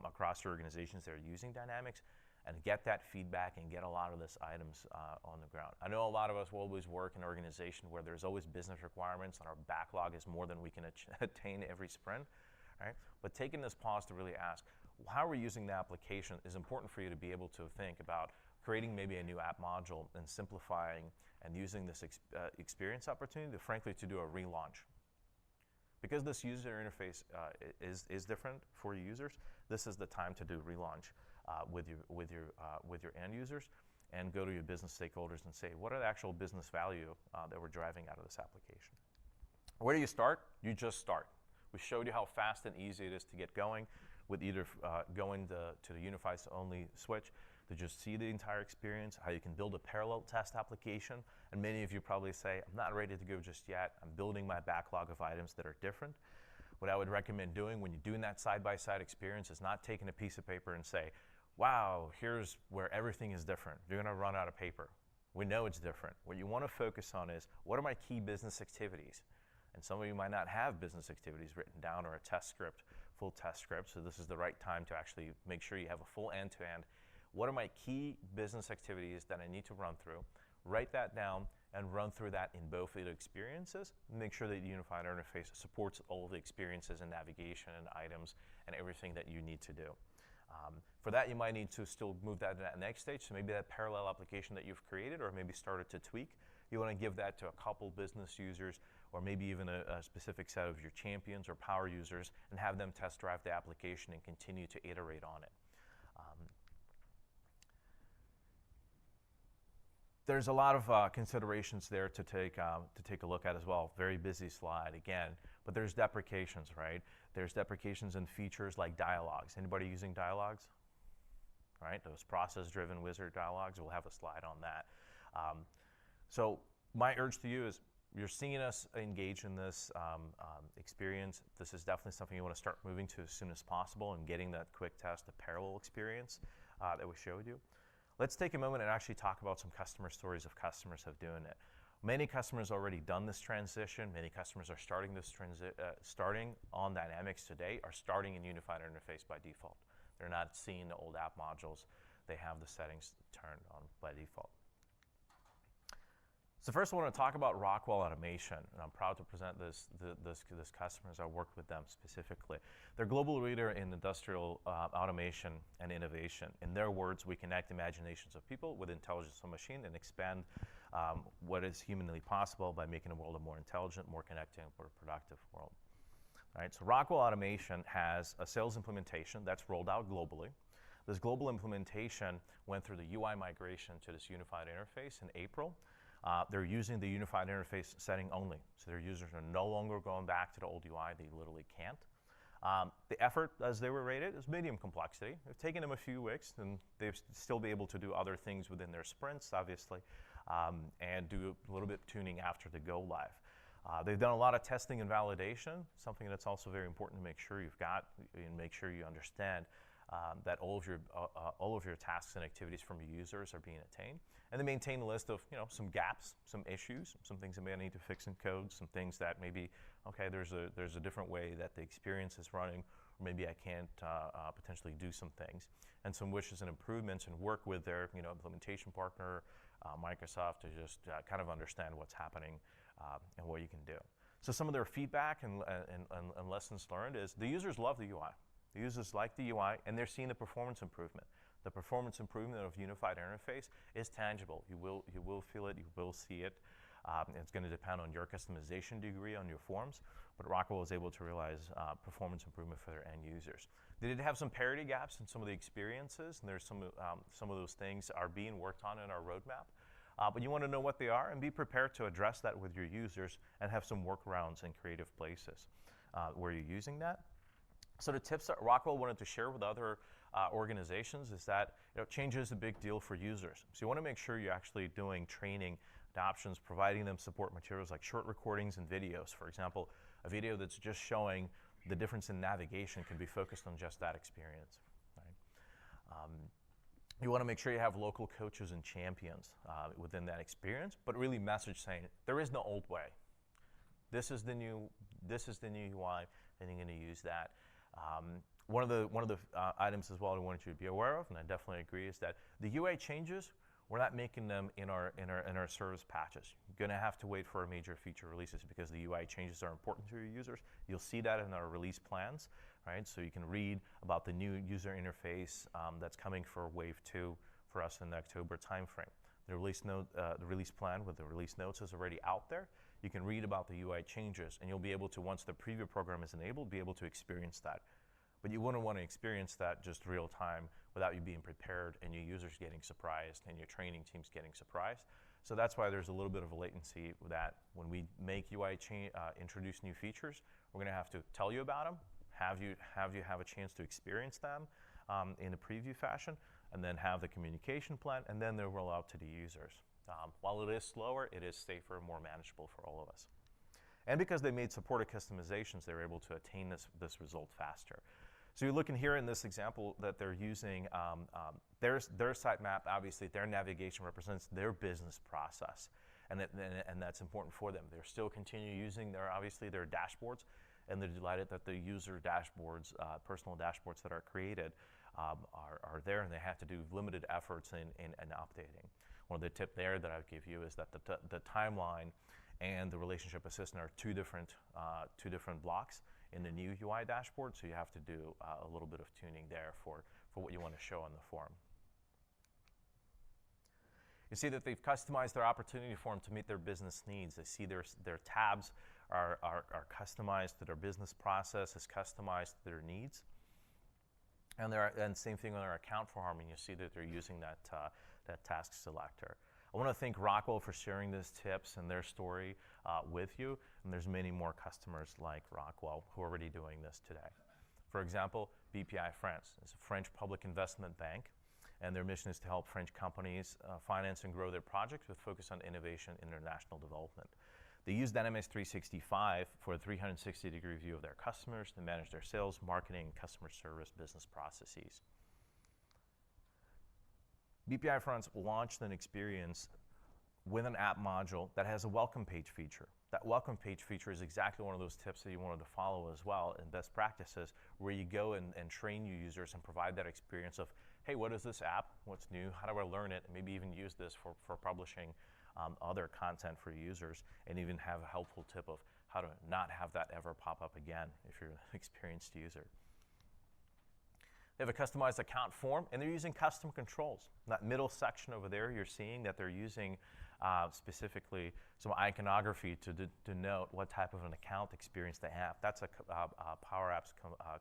across your organizations that are using Dynamics, and get that feedback and get a lot of these items on the ground. I know a lot of us will always work in an organization where there's always business requirements and our backlog is more than we can attain every sprint, right? But taking this pause to really ask, how we're using the application is important for you to be able to think about creating maybe a new app module and simplifying and using this experience opportunity to, frankly, to do a relaunch. Because this user interface is different for users, this is the time to do relaunch with your end users and go to your business stakeholders and say, what are the actual business value that we're driving out of this application? Where do you start? You just start. We showed you how fast and easy it is to get going with either going to the unified only switch to just see the entire experience, how you can build a parallel test application. And many of you probably say, I'm not ready to go just yet. I'm building my backlog of items that are different. What I would recommend doing when you're doing that side-by-side experience is not taking a piece of paper and say, wow, here's where everything is different. You're going to run out of paper. We know it's different. What you want to focus on is, what are my key business activities? And some of you might not have business activities written down or a test script, full test script, so this is the right time to actually make sure you have a full end-to-end. What are my key business activities that I need to run through? Write that down and run through that in both of the experiences. Make sure that the unified interface supports all of the experiences and navigation and items and everything that you need to do. For that, you might need to still move that to that next stage. So maybe that parallel application that you've created or maybe started to tweak, you want to give that to a couple business users or maybe even a specific set of your champions or power users and have them test drive the application and continue to iterate on it. There's a lot of considerations there to take a look at as well. Very busy slide again, but there's deprecations, right? There's deprecations and features like Dialogs. Anybody using Dialogs? Right, those process-driven wizard dialogues. We'll have a slide on that. So my urge to you is, you're seeing us engage in this experience. This is definitely something you want to start moving to as soon as possible and getting that quick test, the parallel experience that we showed you. Let's take a moment and actually talk about some customer stories of customers have doing it. Many customers already done this transition. Many customers are starting this starting on Dynamics today, are starting in unified interface by default. They're not seeing the old app modules. They have the settings turned on by default. So first I want to talk about Rockwell Automation, and I'm proud to present this customer as I worked with them specifically. They're a global leader in industrial automation and innovation. In their words, we connect imaginations of people with intelligence of machine and expand what is humanly possible by making the world a more intelligent, more connected, and more productive world. All right, so Rockwell Automation has a sales implementation that's rolled out globally. This global implementation went through the UI migration to this unified interface in April. They're using the unified interface setting only. So their users are no longer going back to the old UI. They literally can't. The effort, as they were rated, is medium complexity. It's taken them a few weeks, and they'll still be able to do other things within their sprints, obviously, and do a little bit of tuning after the go live. They've done a lot of testing and validation, something that's also very important to make sure you've got and make sure you understand that all of your tasks and activities from your users are being attained. And they maintain a list of some gaps, some issues, some things that may need to fix in code, some things that maybe, okay, there's a different way that the experience is running, or maybe I can't potentially do some things, and some wishes and improvements, and work with their implementation partner, Microsoft, to just kind of understand what's happening and what you can do. So some of their feedback and lessons learned is the users love the UI. The users like the UI, and they're seeing the performance improvement. The performance improvement of unified interface is tangible. You will feel it. You will see it. It's going to depend on your customization degree on your forms, but Rockwell was able to realize performance improvement for their end users. They did have some parity gaps in some of the experiences, and there's some of those things are being worked on in our roadmap. But you want to know what they are and be prepared to address that with your users and have some workarounds in creative places where you're using that. So the tips that Rockwell wanted to share with other organizations is that change is a big deal for users. So you want to make sure you're actually doing training, adoptions, providing them support materials like short recordings and videos. For example, a video that's just showing the difference in navigation can be focused on just that experience. Right? You want to make sure you have local coaches and champions within that experience, but really message saying there is no old way. This is the new UI, and you're going to use that. One of the items as well I wanted you to be aware of, and I definitely agree, is that the UI changes, we're not making them in our service patches. You're going to have to wait for our major feature releases because the UI changes are important to your users. You'll see that in our release plans, right? So you can read about the new user interface that's coming for Wave 2 for us in the October timeframe. The release plan with the release notes is already out there. You can read about the UI changes, and you'll be able to, once the preview program is enabled, be able to experience that. But you wouldn't want to experience that just real time without you being prepared and your users getting surprised and your training teams getting surprised. So that's why there's a little bit of a latency with that. When we make UI introduce new features, we're going to have to tell you about them, have you have a chance to experience them in a preview fashion, and then have the communication plan, and then they'll roll out to the users. While it is slower, it is safer, more manageable for all of us. And because they made supported customizations, they were able to attain this result faster. So you're looking here in this example that they're using their sitemap. Obviously, their navigation represents their business process, and that's important for them. They're still continue using their dashboards, and they're delighted that the user dashboards, personal dashboards that are created, are there, and they have to do limited efforts in updating. One of the tips there that I would give you is that the timeline and the relationship assistant are two different blocks in the new UI dashboard, so you have to do a little bit of tuning there for what you want to show on the form. You see that they've customized their opportunity form to meet their business needs. They see their tabs are customized to their business process, is customized to their needs. And same thing on our account form, and you see that they're using that task selector. I want to thank Rockwell for sharing these tips and their story with you, and there's many more customers like Rockwell who are already doing this today. For example, bpifrance is a French public investment bank, and their mission is to help French companies finance and grow their projects with focus on innovation and international development. They use Dynamics 365 for a 360-degree view of their customers to manage their sales, marketing, customer service, business processes. bpifrance launched an experience with an app module that has a welcome page feature. That welcome page feature is exactly one of those tips that you wanted to follow as well in best practices, where you go and train your users and provide that experience of, hey, what is this app? What's new? How do I learn it? And maybe even use this for publishing other content for users, and even have a helpful tip of how to not have that ever pop up again if you're an experienced user. They have a customized account form, and they're using custom controls. That middle section over there, you're seeing that they're using specifically some iconography to denote what type of an account experience they have. That's a PowerApps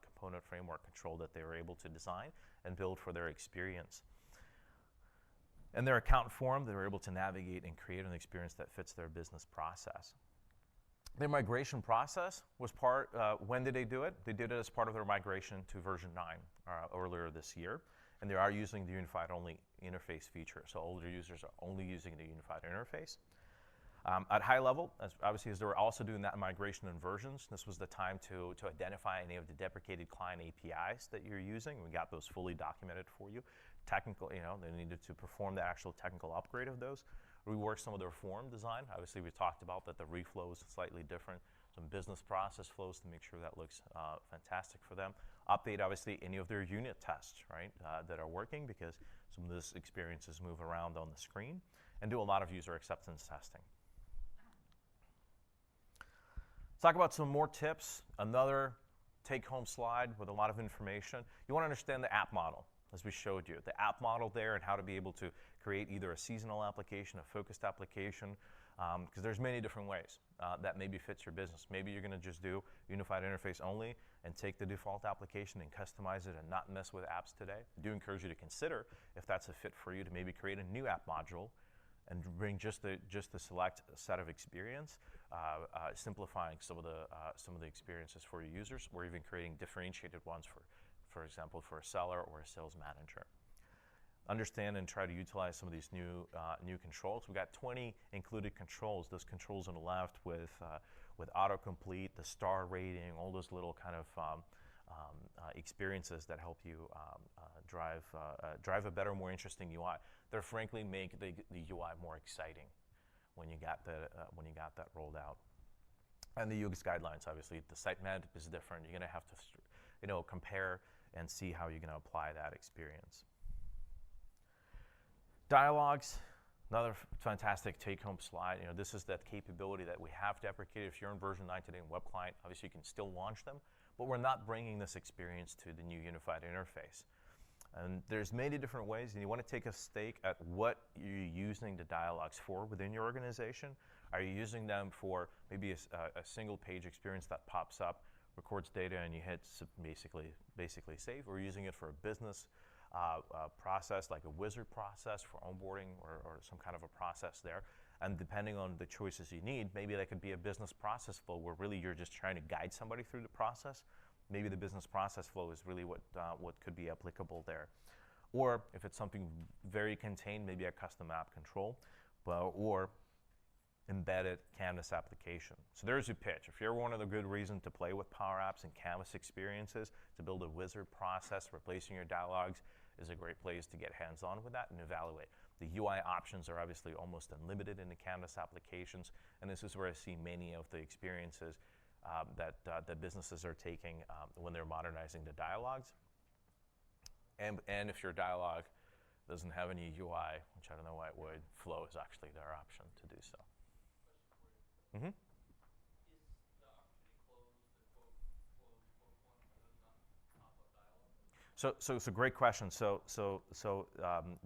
component framework control that they were able to design and build for their experience. And their account form, they were able to navigate and create an experience that fits their business process. Their migration process was when did they do it? They did it as part of their migration to version 9 earlier this year. And they are using the unified only interface feature. So older users are only using the unified interface. At high level, as they were also doing that migration in versions, this was the time to identify any of the deprecated client APIs that you're using. We got those fully documented for you. Technical, they needed to perform the actual technical upgrade of those. Rework some of their form design. Obviously, we talked about that the reflow is slightly different. Some business process flows to make sure that looks fantastic for them. Update, obviously, any of their unit tests, right, that are working, because some of those experiences move around on the screen, and do a lot of user acceptance testing. Let's talk about some more tips. Another take-home slide with a lot of information. You want to understand the app model. as we showed you. The app model there and how to be able to create either a seasonal application, a focused application, because there's many different ways that maybe fits your business. Maybe you're going to just do unified interface only and take the default application and customize it and not mess with apps today. I do encourage you to consider if that's a fit for you to maybe create a new app module and bring just the select set of experience, simplifying some of the experiences for your users, or even creating differentiated ones for example, for a seller or a sales manager. Understand and try to utilize some of these new controls. We've got 20 included controls. Those controls on the left with autocomplete, the star rating, all those little kind of experiences that help you drive a better, more interesting UI. That frankly make the UI more exciting when you got that rolled out. And the UX guidelines, obviously, the sitemap is different. You're going to have to, compare and see how you're going to apply that experience. Dialogs, another fantastic take-home slide. This is that capability that we have deprecated. If you're in version 9 today in web client, obviously you can still launch them, but we're not bringing this experience to the new unified interface. And there's many different ways, and you want to take a stake at what you're using the dialogues for within your organization. Are you using them for maybe a single page experience that pops up, records data, and you hit basically save, or using it for a business process like a wizard process for onboarding or some kind of a process there. And depending on the choices you need, maybe that could be a business process flow where really you're just trying to guide somebody through the process. Maybe the business process flow is really what could be applicable there. Or if it's something very contained, maybe a custom app control, or embedded Canvas application. So there's your pitch. If you're one of the good reasons to play with PowerApps and Canvas experiences, to build a wizard process, replacing your dialogues is a great place to get hands-on with that and evaluate. The UI options are obviously almost unlimited in the Canvas applications, and this is where I see many of the experiences that businesses are taking when they're modernizing the dialogues. And if your dialogue doesn't have any UI, which I don't know why it would, Flow is actually their option to do so. Mm-hmm. So it's a great question. So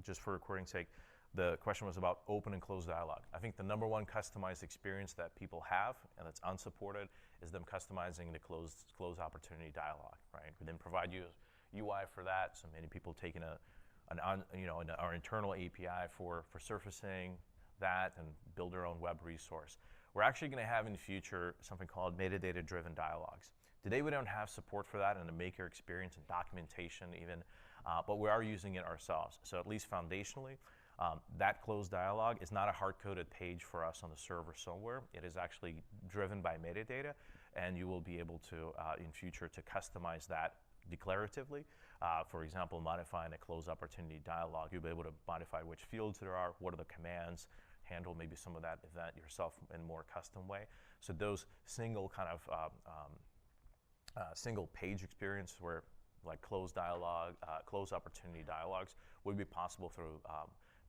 just for recording's sake, the question was about open and closed dialogue. I think the number one customized experience that people have, and that's unsupported, is them customizing the closed opportunity dialogue, right? We then provide you a UI for that. So many people taking our internal API for surfacing that and build their own web resource. We're actually going to have in the future something called metadata-driven dialogues. Today we don't have support for that in the maker experience and documentation even, but we are using it ourselves. So at least foundationally, that closed dialogue is not a hard-coded page for us on the server somewhere. It is actually driven by metadata, and you will be able to, in future, to customize that declaratively. For example, modifying a closed opportunity dialogue, you'll be able to modify which fields there are, what are the commands, handle maybe some of that event yourself in a more custom way. So those single kind of single page experience where like closed dialogue, closed opportunity dialogues would be possible through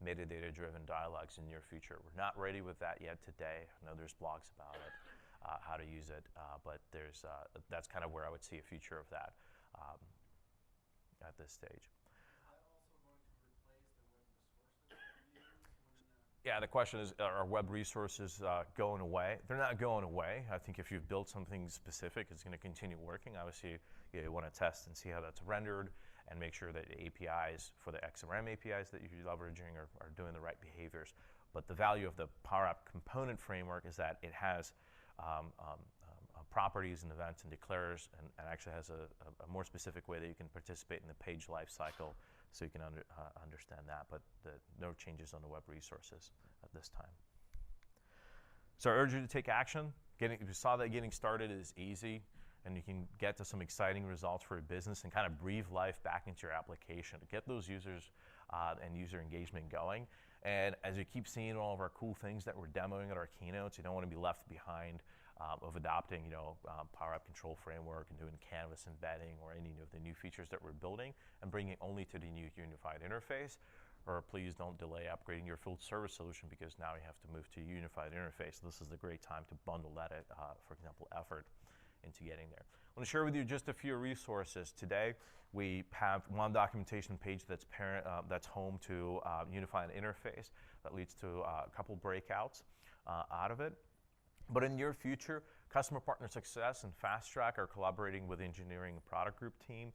metadata-driven dialogues in near future. We're not ready with that yet today. I know there's blogs about it, how to use it, but that's kind of where I would see a future of that at this stage. Yeah, the question is, are web resources going away? They're not going away. I think if you've built something specific, it's going to continue working. Obviously, you want to test and see how that's rendered and make sure that the APIs for the XML APIs that you're leveraging are doing the right behaviors. But the value of the PowerApp component framework is that it has properties and events and declares and actually has a more specific way that you can participate in the page lifecycle. So you can understand that, but no changes on the web resources at this time. So I urge you to take action. You saw that getting started is easy, and you can get to some exciting results for your business and kind of breathe life back into your application to get those users and user engagement going. And as you keep seeing all of our cool things that we're demoing at our keynotes, you don't want to be left behind of adopting, PowerApp control framework and doing Canvas embedding or any of the new features that we're building and bringing only to the new unified interface. Or please don't delay upgrading your full service solution because now you have to move to a unified interface. This is the great time to bundle that, for example, effort into getting there. I want to share with you just a few resources. Today, we have one documentation page that's home to Unified Interface that leads to a couple breakouts out of it. But in the near future, Customer Partner Success and Fast Track are collaborating with the engineering and product group team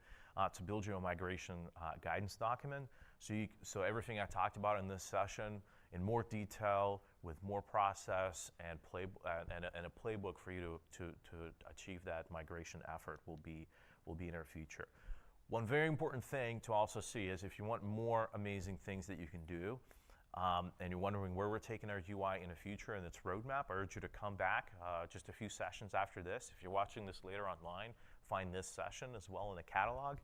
to build you a migration guidance document. So everything I talked about in this session in more detail with more process and a playbook for you to achieve that migration effort will be in our future. One very important thing to also see is if you want more amazing things that you can do, and you're wondering where we're taking our UI in the future and its roadmap, I urge you to come back just a few sessions after this. If you're watching this later online, find this session as well in the catalog.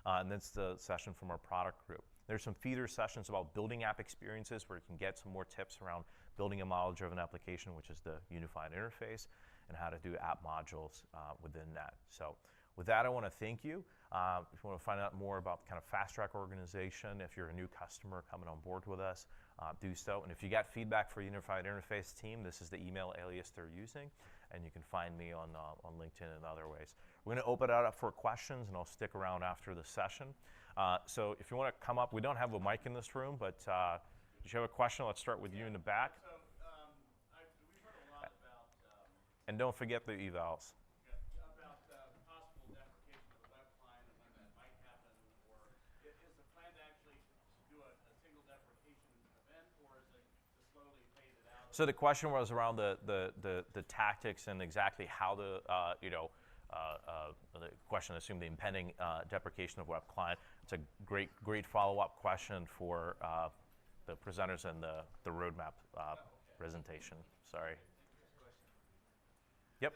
And that's the session from our product group. There's some feeder sessions about building app experiences where you can get some more tips around building a model-driven application, which is the unified interface, and how to do app modules within that. So with that, I want to thank you. If you want to find out more about kind of Fast Track organization, if you're a new customer coming on board with us, do so. And if you got feedback for Unified Interface team, this is the email alias they're using, and you can find me on LinkedIn and other ways. We're going to open it up for questions, and I'll stick around after the session. So if you want to come up, we don't have a mic in this room, but if you have a question, let's start with you in the back. So we've heard a lot about... and don't forget the evals. about possible deprecation of the web client and when that might happen, or is the plan to actually do a single deprecation event, or is it to slowly phase it out? So the question was around the tactics and exactly how the question assumed the impending deprecation of web client. It's a great follow-up question for the presenters and the roadmap presentation. Sorry. Yep.